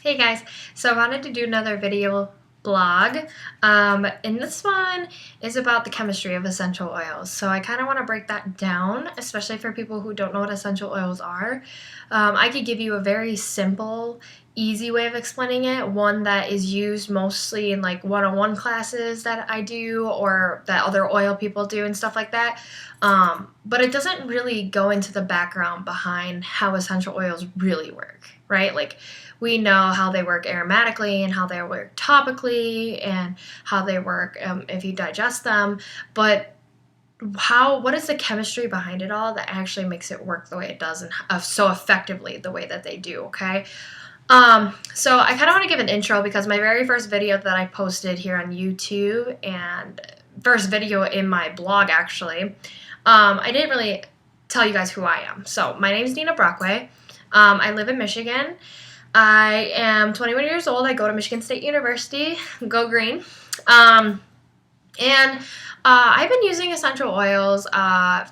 Hey guys, so I wanted to do another video blog, and this one is about the chemistry of essential oils. So I kind of want to break that down, especially for people who don't know what essential oils are. I could give you a very simple, easy way of explaining it, one that is used mostly in like one-on-one classes that I do or that other oil people do and stuff like that. But it doesn't really go into the background behind how essential oils really work, right? Like, we know how they work aromatically and how they work topically and how they work if you digest them, but what is the chemistry behind it all that actually makes it work the way it does and so effectively the way that they do, okay? So I kind of want to give an intro because my very first video that I posted here on YouTube and first video in my blog actually, I didn't really tell you guys who I am. So my name is Nina Brockway. I live in Michigan. I am 21 years old. I go to Michigan State University. Go Green. And I've been using essential oils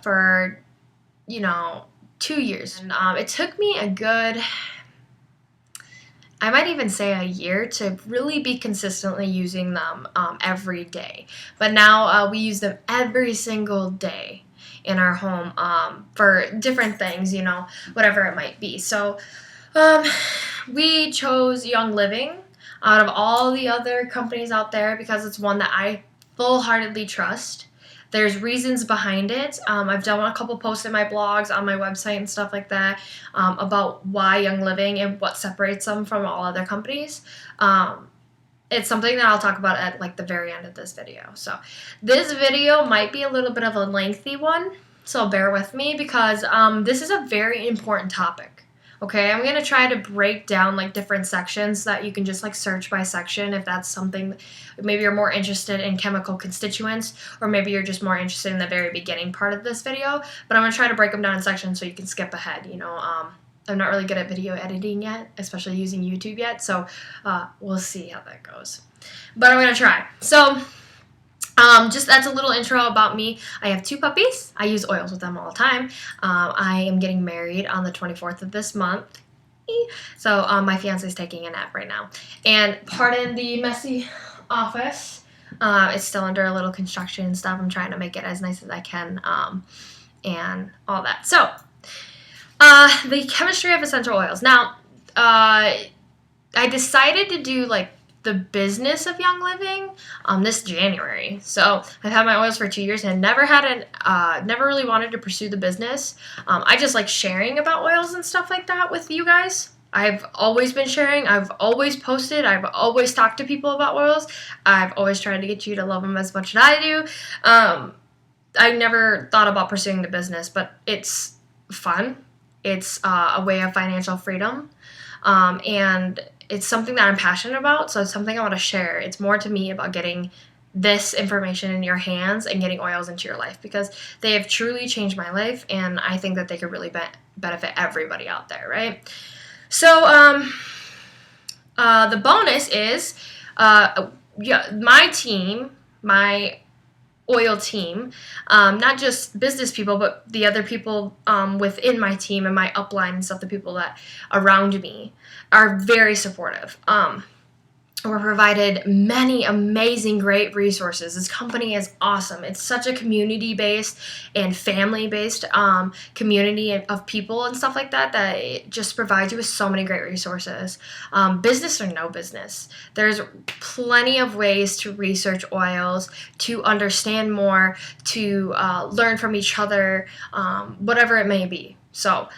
for, 2 years. And it took me a good, I might even say a year to really be consistently using them every day. But now we use them every single day in our home for different things, whatever it might be. So we chose Young Living out of all the other companies out there because it's one that I full-heartedly trust. There's reasons behind it. I've done a couple posts in my blogs, on my website and stuff like that about why Young Living and what separates them from all other companies. It's something that I'll talk about at like the very end of this video. So this video might be a little bit of a lengthy one, so bear with me because this is a very important topic. Okay, I'm going to try to break down like different sections so that you can just like search by section if that's something. Maybe you're more interested in chemical constituents or maybe you're just more interested in the very beginning part of this video. But I'm going to try to break them down in sections so you can skip ahead. I'm not really good at video editing yet, especially using YouTube yet. So we'll see how that goes. But I'm going to try. So just that's a little intro about me. I have 2 puppies. I use oils with them all the time. I am getting married on the 24th of this month. So my fiance is taking a nap right now. And pardon the messy office. It's still under a little construction and stuff. I'm trying to make it as nice as I can and all that. So the chemistry of essential oils. Now, I decided to do like the business of Young Living this January. So I've had my oils for 2 years and never really wanted to pursue the business. I just like sharing about oils and stuff like that with you guys. I've always been sharing. I've always posted. I've always talked to people about oils. I've always tried to get you to love them as much as I do. I never thought about pursuing the business, but it's fun. It's a way of financial freedom. And it's something that I'm passionate about, so it's something I want to share. It's more to me about getting this information in your hands and getting oils into your life because they have truly changed my life, and I think that they could really benefit everybody out there, right? So the bonus is my team, my oil team, not just business people, but the other people within my team and my upline and stuff, the people that around me are very supportive. We're provided many amazing, great resources. This company is awesome. It's such a community-based and family-based community of people and stuff like that that it just provides you with so many great resources. Business or no business, there's plenty of ways to research oils, to understand more, to learn from each other, whatever it may be. So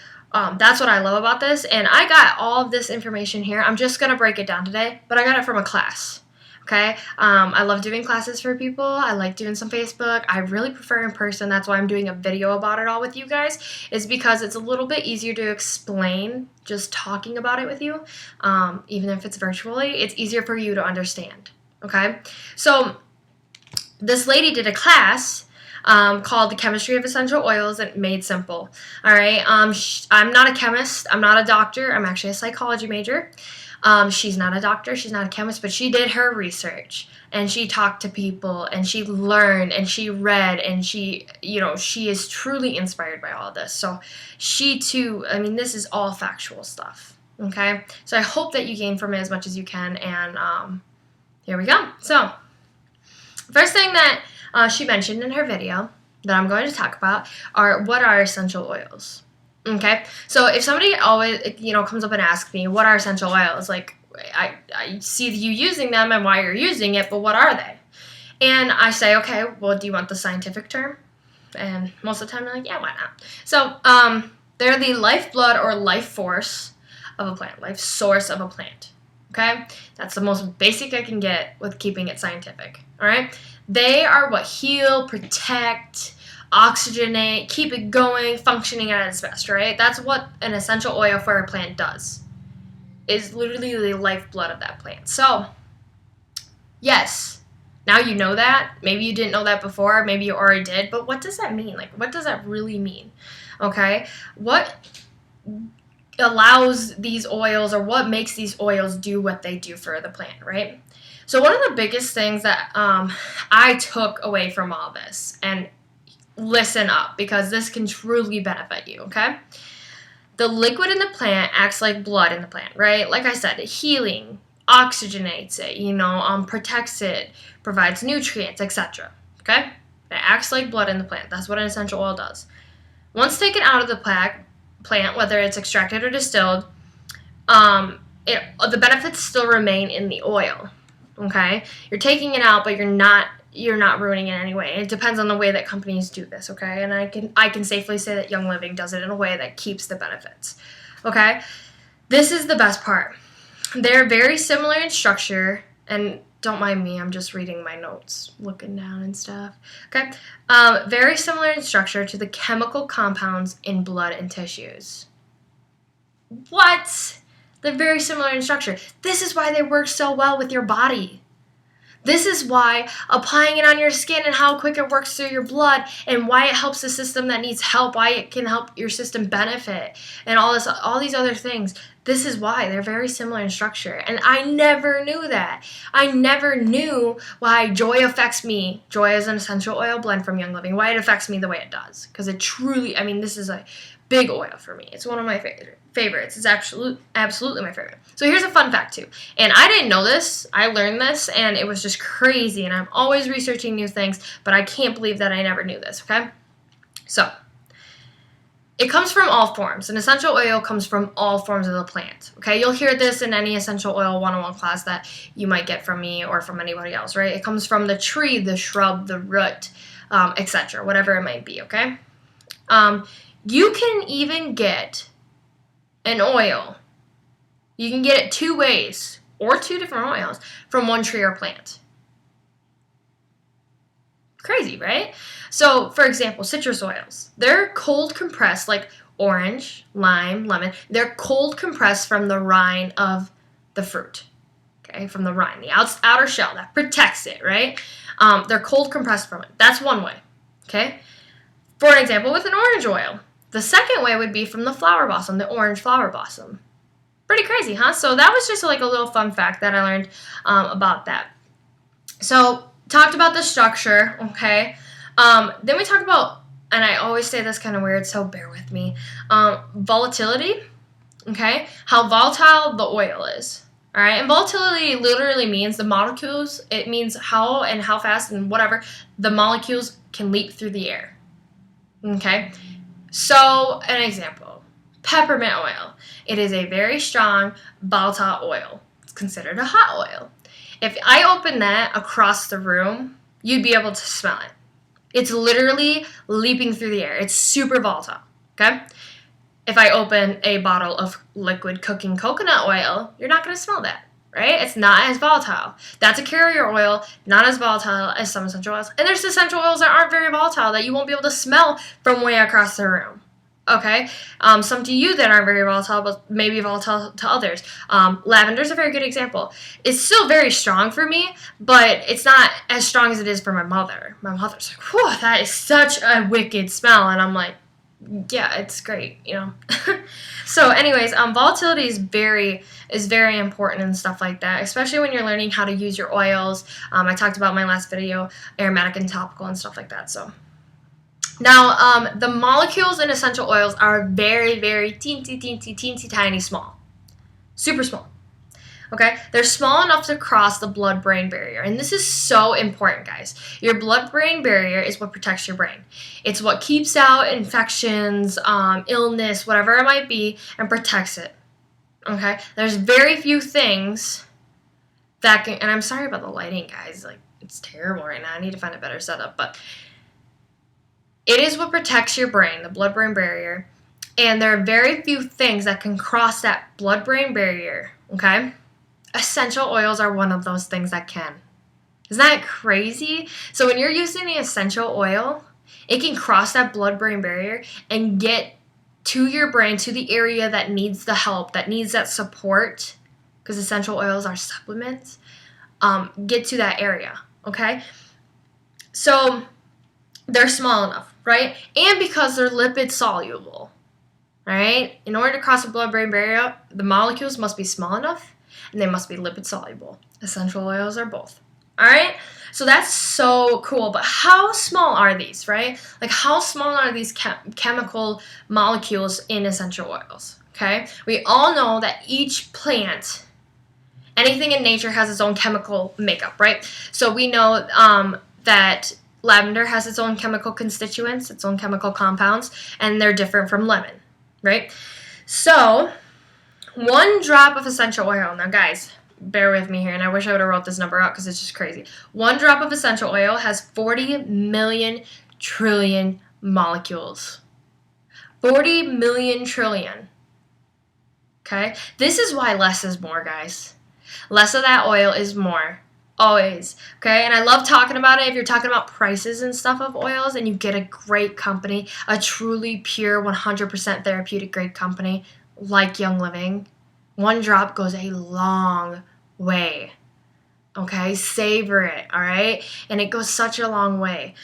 that's what I love about this, and I got all of this information here. I'm just going to break it down today, but I got it from a class, okay? I love doing classes for people. I like doing some Facebook. I really prefer in person. That's why I'm doing a video about it all with you guys, is because it's a little bit easier to explain just talking about it with you, even if it's virtually. It's easier for you to understand, okay? So this lady did a class called The Chemistry of Essential Oils and Made Simple. All right. I'm not a chemist. I'm not a doctor. I'm actually a psychology major. She's not a doctor. She's not a chemist, but she did her research and she talked to people and she learned and she read and she is truly inspired by all of this. So she too, I mean, this is all factual stuff. Okay, so I hope that you gain from it as much as you can, and here we go. So, first thing that she mentioned in her video that I'm going to talk about are what are essential oils. Okay, so if somebody always comes up and asks me what are essential oils, like I see you using them and why you're using it, but what are they? And I say, okay, well, do you want the scientific term? And most of the time they're like, yeah, why not? So they're the lifeblood or life force of a plant, life source of a plant. Okay, that's the most basic I can get with keeping it scientific. All right, they are what heal, protect, oxygenate, keep it going, functioning at its best. Right, that's what an essential oil for a plant does. Is literally the lifeblood of that plant. So yes, now you know that. Maybe you didn't know that before. Maybe you already did. But what does that mean? Like, what does that really mean? Okay, what allows these oils, or what makes these oils do what they do for the plant, right? So one of the biggest things that I took away from all this, and listen up because this can truly benefit you, okay? The liquid in the plant acts like blood in the plant, right? Like I said, healing, oxygenates it, protects it, provides nutrients, etc. Okay? It acts like blood in the plant. That's what an essential oil does. Once taken out of the plant, whether it's extracted or distilled, the benefits still remain in the oil. Okay? You're taking it out, but you're not ruining it anyway. It depends on the way that companies do this, okay? And I can safely say that Young Living does it in a way that keeps the benefits. Okay? This is the best part. They're very similar in structure, and don't mind me, I'm just reading my notes, looking down and stuff. Okay? Very similar in structure to the chemical compounds in blood and tissues. What? They're very similar in structure. This is why they work so well with your body. This is why applying it on your skin and how quick it works through your blood, and why it helps the system that needs help, why it can help your system benefit, and all these other things. This is why they're very similar in structure. And I never knew that. I never knew why Joy affects me. Joy is an essential oil blend from Young Living. Why it affects me the way it does. Because it truly, this is a big oil for me. It's one of my favorites. It's absolutely my favorite. So here's a fun fact too. And I didn't know this. I learned this and it was just crazy. And I'm always researching new things, but I can't believe that I never knew this, okay? So it comes from all forms. An essential oil comes from all forms of the plant, okay? You'll hear this in any essential oil one-on-one class that you might get from me or from anybody else, right? It comes from the tree, the shrub, the root, etc., whatever it might be, okay? You can even get an oil. You can get it two ways, or two different oils, from one tree or plant. Crazy, right? So, for example, citrus oils. They're cold compressed, like orange, lime, lemon. They're cold compressed from the rind of the fruit. Okay, from the rind, the outer shell that protects it, right? They're cold compressed from it. That's one way, okay? For an example, with an orange oil. The second way would be from the flower blossom, the orange flower blossom. Pretty crazy, huh? So that was just like a little fun fact that I learned about that. So, talked about the structure, okay? Then we talked about, and I always say this kind of weird, so bear with me, volatility, okay? How volatile the oil is, all right? And volatility literally means the molecules, it means how and how fast and whatever the molecules can leap through the air, okay? So, an example, peppermint oil. It is a very strong, volatile oil. It's considered a hot oil. If I open that across the room, you'd be able to smell it. It's literally leaping through the air. It's super volatile, okay? If I open a bottle of liquid cooking coconut oil, you're not going to smell that, right? It's not as volatile. That's a carrier oil, not as volatile as some essential oils. And there's essential oils that aren't very volatile that you won't be able to smell from way across the room. Okay, some to you that aren't very volatile, but maybe volatile to others. Lavender is a very good example. It's still very strong for me, but it's not as strong as it is for my mother. My mother's like, whew, that is such a wicked smell. And I'm like, yeah, it's great, So anyways, volatility is very important and stuff like that, especially when you're learning how to use your oils. I talked about in my last video, aromatic and topical and stuff like that, so. Now, the molecules in essential oils are very, very teensy, tiny small. Super small. Okay? They're small enough to cross the blood-brain barrier. And this is so important, guys. Your blood-brain barrier is what protects your brain. It's what keeps out infections, illness, whatever it might be, and protects it. Okay? There's very few things that can, and I'm sorry about the lighting, guys. Like, it's terrible right now. I need to find a better setup. But it is what protects your brain, the blood-brain barrier. And there are very few things that can cross that blood-brain barrier. Okay? Essential oils are one of those things that can. Isn't that crazy? So when you're using the essential oil, it can cross that blood-brain barrier and get to your brain, to the area that needs the help, that needs that support, because essential oils are supplements, get to that area, okay? So they're small enough, right? And because they're lipid soluble, right? In order to cross the blood-brain barrier, the molecules must be small enough and they must be lipid soluble. Essential oils are both. All right? So that's so cool. But how small are these, right? Like, how small are these chemical molecules in essential oils? Okay? We all know that each plant, anything in nature, has its own chemical makeup, right? So we know that lavender has its own chemical constituents, its own chemical compounds, and they're different from lemon, right? So 1 drop of essential oil. Now, guys, bear with me here, and I wish I would have wrote this number out because it's just crazy. 1 drop of essential oil has 40 million trillion molecules. 40 million trillion. Okay? This is why less is more, guys. Less of that oil is more. Always. Okay? And I love talking about it if you're talking about prices and stuff of oils and you get a great company, a truly pure 100% therapeutic grade company like Young Living. 1 drop goes a long way. Okay? Savor it, all right? And it goes such a long way.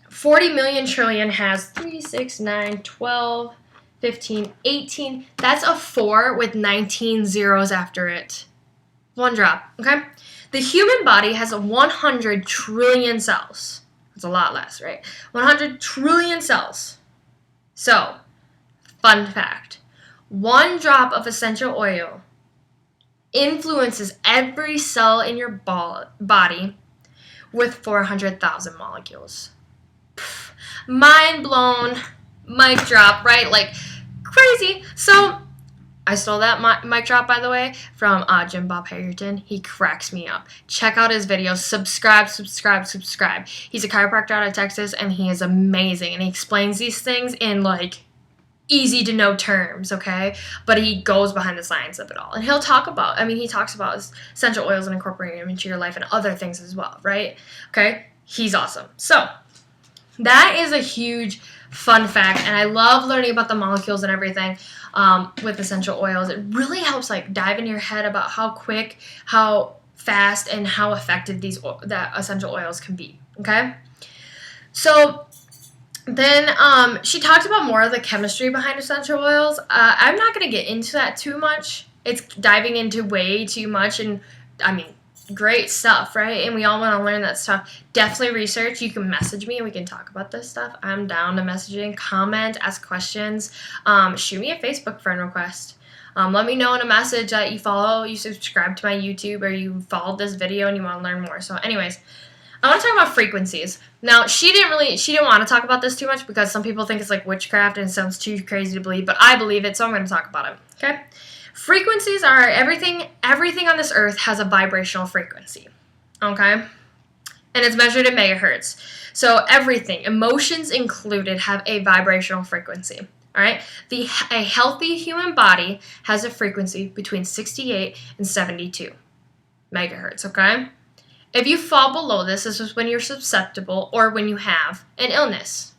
40 million trillion has 3, 6, 9, 12, 15, 18. That's a 4 with 19 zeros after it. 1 drop, okay? The human body has 100 trillion cells. That's a lot less, right? 100 trillion cells. So, fun fact. 1 drop of essential oil influences every cell in your body with 400,000 molecules. Pff, mind blown. Mic drop, right? Like, crazy. So, I stole that mic drop, by the way, from Jim Bob Harrington. He cracks me up. Check out his videos. Subscribe. He's a chiropractor out of Texas, and he is amazing. And he explains these things in, like, easy to know terms, okay? But he goes behind the science of it all. And he talks about essential oils and incorporating them into your life and other things as well, right? Okay? He's awesome. So, that is a huge fun fact, and I love learning about the molecules and everything with essential oils. It really helps, like, dive in your head about how quick, how fast, and how effective that essential oils can be, okay? So then she talked about more of the chemistry behind essential oils. I'm not going to get into that too much. It's diving into way too much, and, I mean, great stuff, right? And we all want to learn that stuff. Definitely research. You can message me and we can talk about this stuff. I'm down to messaging, comment, ask questions. Shoot me a Facebook friend request. Let me know in a message that you follow, you subscribe to my YouTube, or you followed this video and you want to learn more. So anyways, I want to talk about frequencies. Now, she didn't want to talk about this too much because some people think it's like witchcraft and it sounds too crazy to believe, but I believe it, so I'm going to talk about it, okay? Frequencies are everything on this earth has a vibrational frequency, okay? And it's measured in megahertz. So everything, emotions included, have a vibrational frequency, all right? A healthy human body has a frequency between 68 and 72 megahertz, okay? If you fall below this is when you're susceptible or when you have an illness,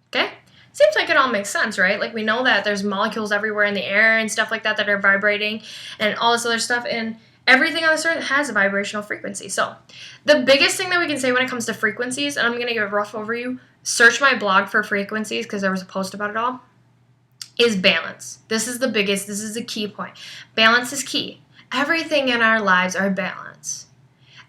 okay? Seems like it all makes sense, right? Like, we know that there's molecules everywhere in the air and stuff like that that are vibrating and all this other stuff, and everything on this earth has a vibrational frequency. So the biggest thing that we can say when it comes to frequencies, and I'm going to give a rough overview, search my blog for frequencies because there was a post about it all, is balance. This is the key point. Balance is key. Everything in our lives are balance.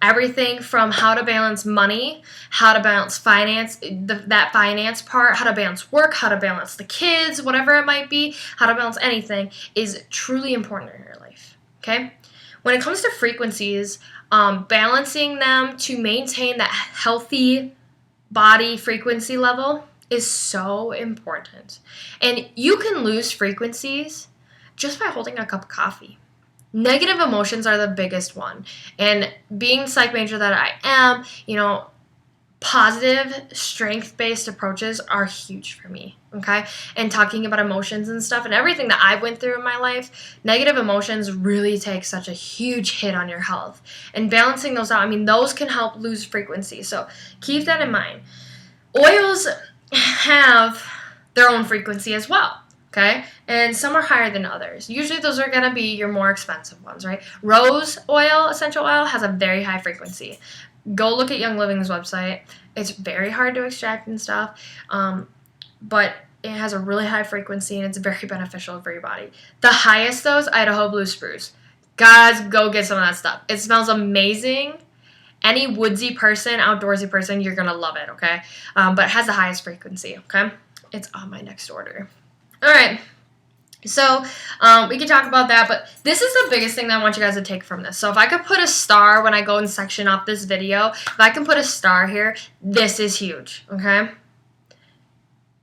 everything from how to balance money, how to balance finance, that finance part, how to balance work, how to balance the kids, whatever it might be, how to balance anything is truly important in your life, okay? When it comes to frequencies, balancing them to maintain that healthy body frequency level is so important. And you can lose frequencies just by holding a cup of coffee. Negative emotions are the biggest one. And being the psych major that I am, positive, strength-based approaches are huge for me, okay? And talking about emotions and stuff and everything that I went through in my life, negative emotions really take such a huge hit on your health. And balancing those out, those can help lose frequency. So keep that in mind. Oils have their own frequency as well. Okay, and some are higher than others. Usually those are going to be your more expensive ones, right? Rose oil, essential oil, has a very high frequency. Go look at Young Living's website. It's very hard to extract and stuff, but it has a really high frequency and it's very beneficial for your body. The highest, though, is Idaho Blue Spruce. Guys, go get some of that stuff. It smells amazing. Any woodsy person, outdoorsy person, you're going to love it, okay? But it has the highest frequency, okay? It's on my next order. All right, so we can talk about that, but this is the biggest thing that I want you guys to take from this. So if I could put a star when I go and section off this video, if I can put a star here, this is huge, okay?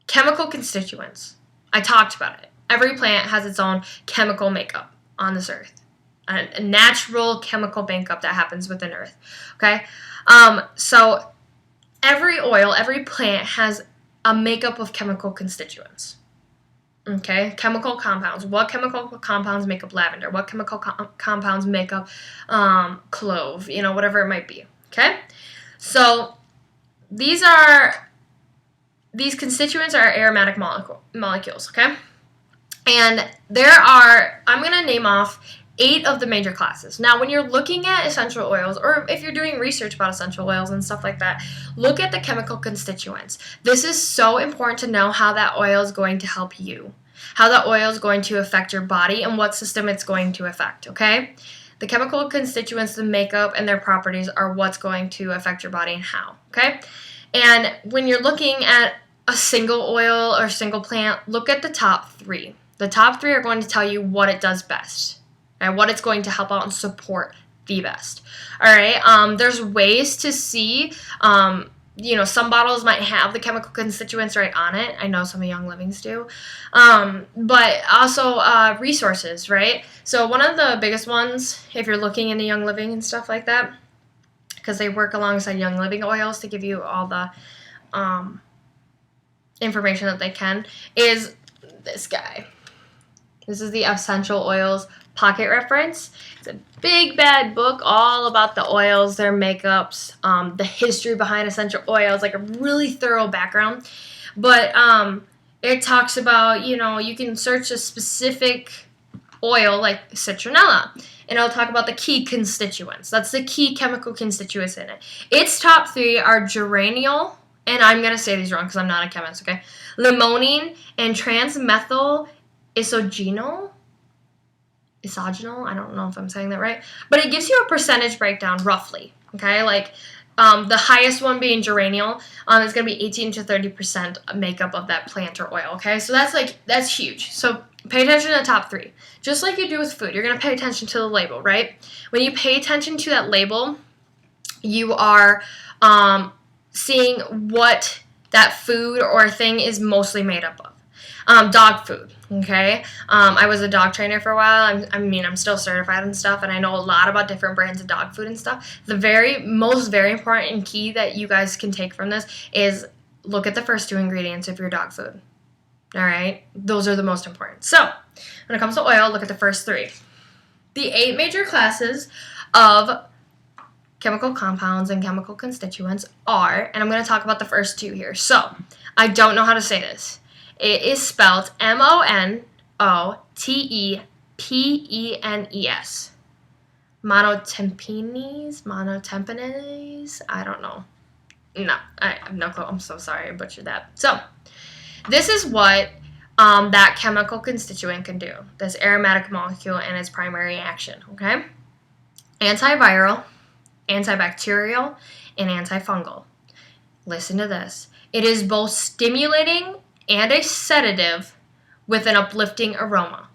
Chemical constituents. I talked about it. Every plant has its own chemical makeup on this earth, a natural chemical makeup that happens within earth, okay? So every oil, every plant has a makeup of chemical constituents. Okay, chemical compounds. What chemical compounds make up lavender? What chemical compounds make up clove? Whatever it might be. Okay, so these constituents are aromatic molecules. Okay, and I'm going to name off 8 of the major classes. Now, when you're looking at essential oils, or if you're doing research about essential oils and stuff like that, look at the chemical constituents. This is so important to know how that oil is going to help you, how that oil is going to affect your body, and what system it's going to affect, okay? The chemical constituents, the makeup, and their properties are what's going to affect your body and how, okay? And when you're looking at a single oil or single plant, look at the top 3. The top 3 are going to tell you what it does best. And what it's going to help out and support the best. All right. There's ways to see. Some bottles might have the chemical constituents right on it. I know some of Young Living's do. But also resources, right? So one of the biggest ones, if you're looking into Young Living and stuff like that, because they work alongside Young Living oils to give you all the information that they can, is this guy. This is the Essential Oils Pocket Reference. It's a big, bad book all about the oils, their makeups, the history behind essential oils, like a really thorough background. But it talks about, you can search a specific oil like citronella, and it'll talk about the key constituents. That's the key chemical constituents in it. Its top 3 are geraniol, and I'm going to say these wrong because I'm not a chemist, okay? Limonene and transmethyl isogenol. I don't know if I'm saying that right, but it gives you a percentage breakdown roughly, okay? Like the highest one being geraniol, is going to be 18 to 30% makeup of that plant or oil, okay? So that's huge. So pay attention to the top 3. Just like you do with food, you're going to pay attention to the label, right? When you pay attention to that label, you are seeing what that food or thing is mostly made up of. Dog food, okay? I was a dog trainer for a while. I'm still certified and stuff, and I know a lot about different brands of dog food and stuff. The very important and key that you guys can take from this is look at the first 2 ingredients of your dog food, all right? Those are the most important. So when it comes to oil, look at the first 3. The 8 major classes of chemical compounds and chemical constituents are, and I'm going to talk about the first 2 here. So I don't know how to say this. It is spelled monotepenes. Monotepenes? I don't know. No, I have no clue. I'm so sorry I butchered that. So this is what that chemical constituent can do. This aromatic molecule and its primary action, okay? Antiviral, antibacterial, and antifungal. Listen to this. It is both stimulating and a sedative with an uplifting aroma.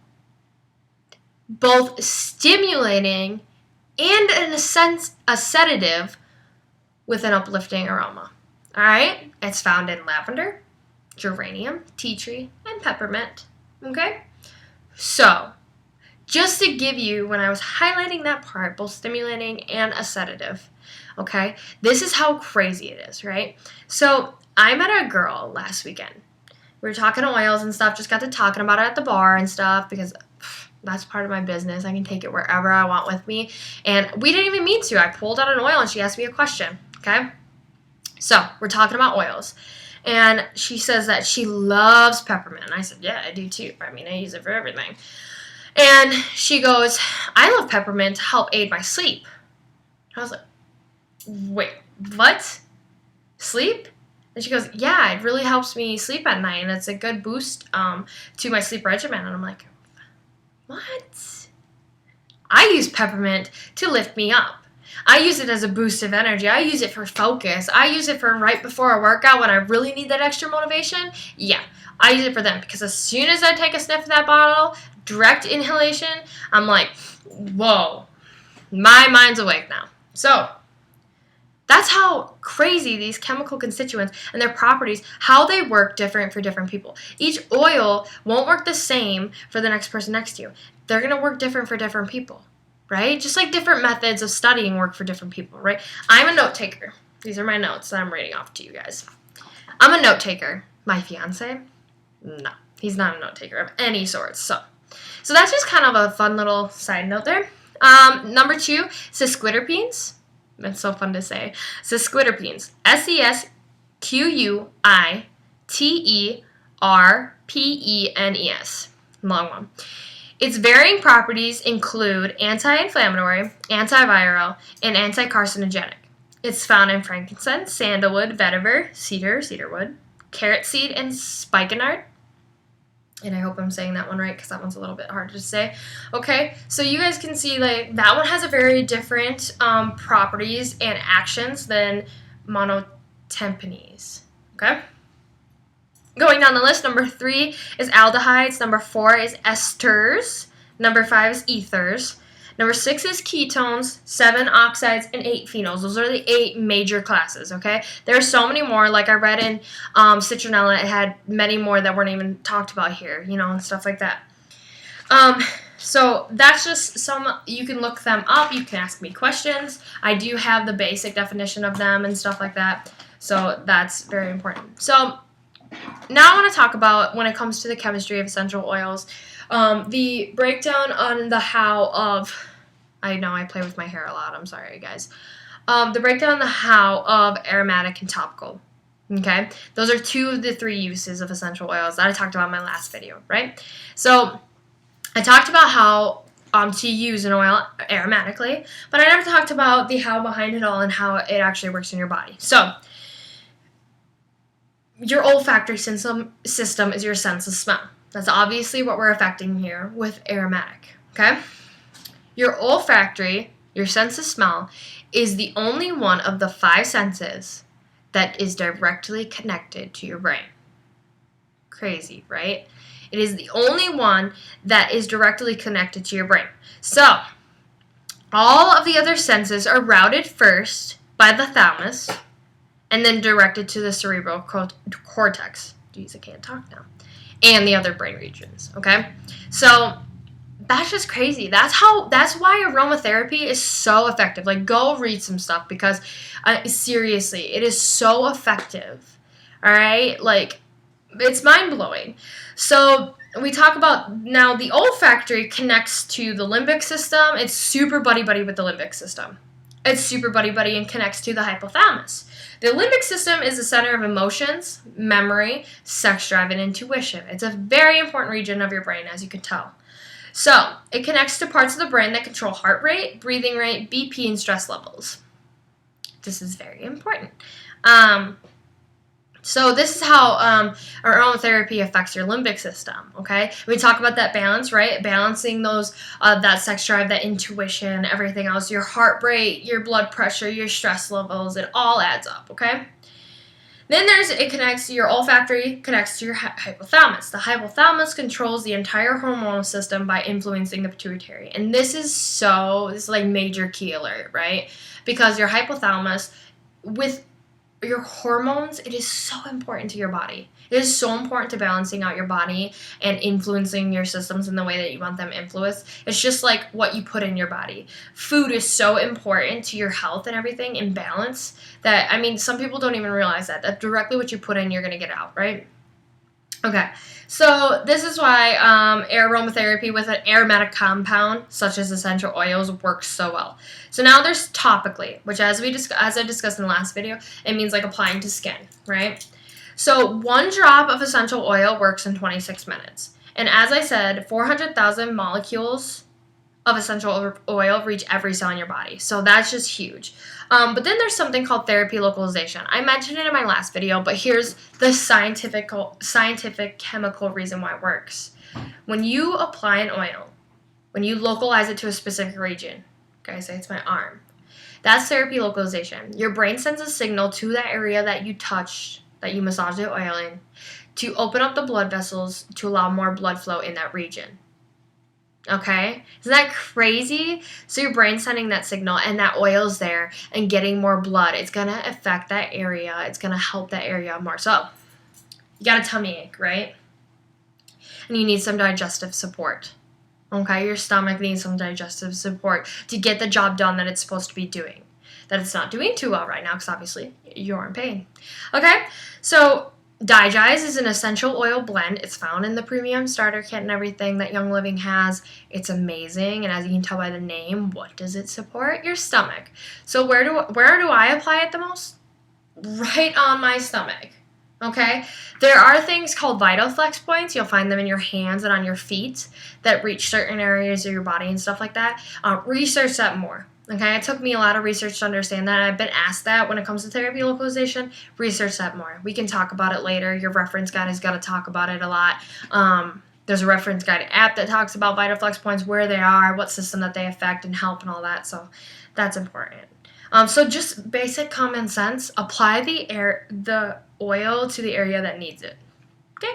Both stimulating and, in a sense, a sedative with an uplifting aroma. All right? It's found in lavender, geranium, tea tree, and peppermint. Okay? So, just to give you, when I was highlighting that part, both stimulating and a sedative, okay? This is how crazy it is, right? So, I met a girl last weekend. We were talking oils and stuff, just got to talking about it at the bar and stuff because that's part of my business. I can take it wherever I want with me. And we didn't even mean to. I pulled out an oil and she asked me a question, okay? So, we're talking about oils. And she says that she loves peppermint. And I said, yeah, I do too. I mean, I use it for everything. And she goes, I love peppermint to help aid my sleep. I was like, wait, what? Sleep? And she goes, yeah, it really helps me sleep at night, and it's a good boost to my sleep regimen. And I'm like, what? I use peppermint to lift me up. I use it as a boost of energy. I use it for focus. I use it for right before a workout when I really need that extra motivation. Yeah, I use it for them because as soon as I take a sniff of that bottle, direct inhalation, I'm like, whoa, my mind's awake now. So that's how crazy these chemical constituents and their properties, how they work different for different people. Each oil won't work the same for the next person next to you. They're going to work different for different people, right? Just like different methods of studying work for different people, right? I'm a note taker. These are my notes that I'm reading off to you guys. I'm a note taker. My fiance? No, he's not a note taker of any sort. So that's just kind of a fun little side note there. Number 2, sesquiterpenes. That's so fun to say. Sesquiterpenes. Sesquiterpenes. Long one. Its varying properties include anti-inflammatory, antiviral, and anti-carcinogenic. It's found in frankincense, sandalwood, vetiver, cedarwood, carrot seed, and spikenard. And I hope I'm saying that one right because that one's a little bit hard to say. Okay, so you guys can see like that one has a very different properties and actions than monoterpenes. Okay? Going down the list, number 3 is aldehydes. Number 4 is esters. Number 5 is ethers. Number 6 is ketones, 7 oxides, and 8 phenols. Those are the 8 major classes, okay? There are so many more. Like I read in Citronella, it had many more that weren't even talked about here, you know, and stuff like that. So that's just some, you can look them up. You can ask me questions. I do have the basic definition of them and stuff like that. So that's very important. So now I want to talk about, when it comes to the chemistry of essential oils, the breakdown on the how of, I know I play with my hair a lot, I'm sorry guys, the breakdown on the how of aromatic and topical, okay? Those are 2 of the 3 uses of essential oils that I talked about in my last video, right? So I talked about how to use an oil aromatically, but I never talked about the how behind it all and how it actually works in your body. So your olfactory system is your sense of smell. That's obviously what we're affecting here with aromatic, okay? Your olfactory, your sense of smell, is the only one of the 5 senses that is directly connected to your brain. Crazy, right? It is the only one that is directly connected to your brain. So, all of the other senses are routed first by the thalamus and then directed to the cerebral cortex. Jeez, I can't talk now. And the other brain regions, okay? So that's just crazy. That's why aromatherapy is so effective. Like, go read some stuff because seriously, it is so effective. All right? Like, it's mind-blowing. So we talk about now the olfactory connects to the limbic system. It's super buddy-buddy with the limbic system. It's super buddy-buddy and connects to the hypothalamus. The limbic system is the center of emotions, memory, sex drive, and intuition. It's a very important region of your brain, as you can tell. So, it connects to parts of the brain that control heart rate, breathing rate, BP, and stress levels. This is very important. So this is how aromatherapy affects your limbic system, okay? We talk about that balance, right? Balancing those, that sex drive, that intuition, everything else, your heart rate, your blood pressure, your stress levels, it all adds up, okay? Then it connects, your olfactory connects to your hypothalamus. The hypothalamus controls the entire hormonal system by influencing the pituitary. And this is like major key alert, right? Because your hypothalamus, with your hormones, it is so important to your body. It is so important to balancing out your body and influencing your systems in the way that you want them influenced. It's just like what you put in your body. Food is so important to your health and everything in balance that, I mean, some people don't even realize that directly what you put in, you're going to get out, right? Okay, so this is why aromatherapy with an aromatic compound, such as essential oils, works so well. So now there's topically, which as I discussed in the last video, it means like applying to skin, right? So 1 drop of essential oil works in 26 minutes. And as I said, 400,000 molecules of essential oil reach every cell in your body. So that's just huge. But then there's something called therapy localization. I mentioned it in my last video, but here's the scientific chemical reason why it works. When you apply an oil, when you localize it to a specific region, okay, say it's my arm, that's therapy localization. Your brain sends a signal to that area that you touched, that you massage the oil in, to open up the blood vessels to allow more blood flow in that region. Okay? Isn't that crazy? So your brain's sending that signal and that oil's there and getting more blood. It's going to affect that area. It's going to help that area more. So you got a tummy ache, right? And you need some digestive support. Okay? Your stomach needs some digestive support to get the job done that it's supposed to be doing. That it's not doing too well right now because obviously you're in pain. Okay? So Digize is an essential oil blend. It's found in the premium starter kit and everything that Young Living has. It's amazing, and as you can tell by the name, what does it support? Your stomach. So where do I apply it the most? Right on my stomach. Okay? There are things called VitaFlex points. You'll find them in your hands and on your feet that reach certain areas of your body and stuff like that. Research that more. Okay, it took me a lot of research to understand that. I've been asked that when it comes to therapy localization. Research that more. We can talk about it later. Your reference guide is going to talk about it a lot. There's a reference guide app that talks about VitaFlex points, where they are, what system that they affect and help and all that. So that's important. So just basic common sense. Apply the oil to the area that needs it. Okay?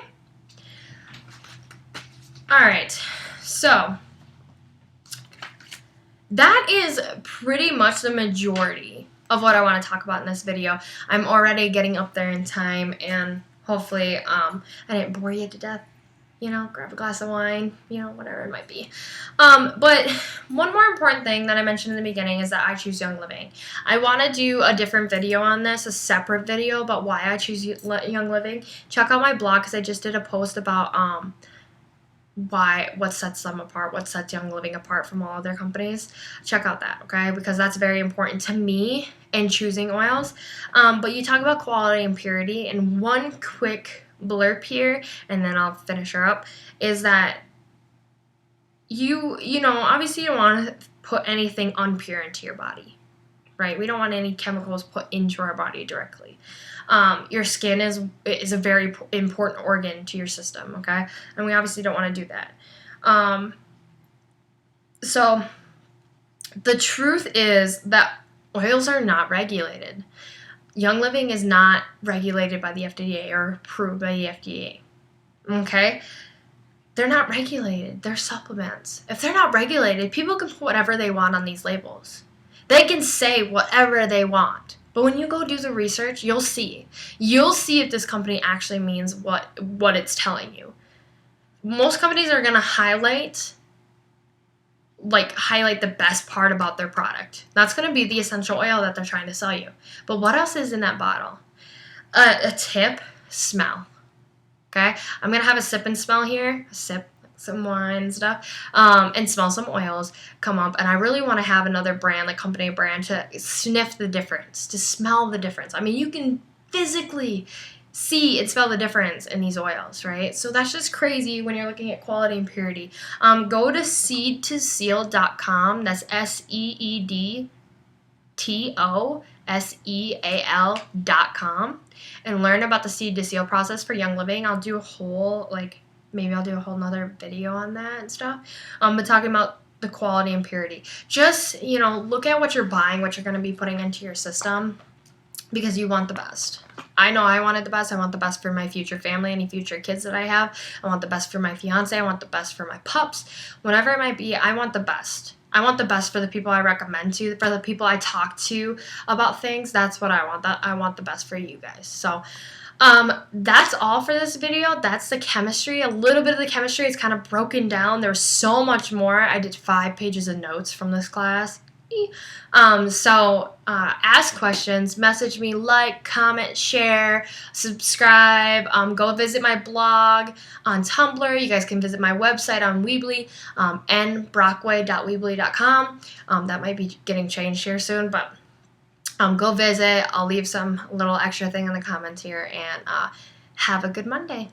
All right. So that is pretty much the majority of what I want to talk about in this video. I'm already getting up there in time, and hopefully I didn't bore you to death. You know, grab a glass of wine, you know, whatever it might be. But one more important thing that I mentioned in the beginning is that I choose Young Living. I want to do a different video on this, a separate video about why I choose Young Living. Check out my blog because I just did a post about what sets them apart, what sets Young Living apart from all other companies. Check out that, okay? Because that's very important to me in choosing oils. But you talk about quality and purity, and one quick blurb here, and then I'll finish her up, is that you know, obviously you don't want to put anything unpure into your body, right? We don't want any chemicals put into our body directly. Your skin is a very important organ to your system, okay? And we obviously don't want to do that. So the truth is that oils are not regulated. Young Living is not regulated by the FDA or approved by the FDA, okay? They're not regulated. They're supplements. If they're not regulated, people can put whatever they want on these labels. They can say whatever they want. But when you go do the research, you'll see. You'll see if this company actually means what it's telling you. Most companies are going to highlight the best part about their product. That's going to be the essential oil that they're trying to sell you. But what else is in that bottle? A tip, smell. Okay? I'm going to have a sip and smell here. A sip, some wine and stuff, and smell some oils come up. And I really want to have another brand, like company brand, to sniff the difference, to smell the difference. I mean, you can physically see and smell the difference in these oils, right? So that's just crazy when you're looking at quality and purity. Go to seedtoseal.com. That's SEEDTO SEAL.com, and learn about the seed to seal process for Young Living. I'll do a whole, maybe I'll do a whole nother video on that and stuff. But talking about the quality and purity. Just, look at what you're buying, what you're going to be putting into your system, because you want the best. I know I wanted the best. I want the best for my future family, any future kids that I have. I want the best for my fiance. I want the best for my pups. Whatever it might be, I want the best. I want the best for the people I recommend to, for the people I talk to about things. That's what I want. I want the best for you guys. So that's all for this video. That's the chemistry. A little bit of the chemistry is kind of broken down. There's so much more. I did 5 pages of notes from this class. Ask questions, message me, like, comment, share, subscribe, go visit my blog on Tumblr. You guys can visit my website on Weebly, nbrockway.weebly.com. That might be getting changed here soon, but go visit. I'll leave some little extra thing in the comments here, and have a good Monday.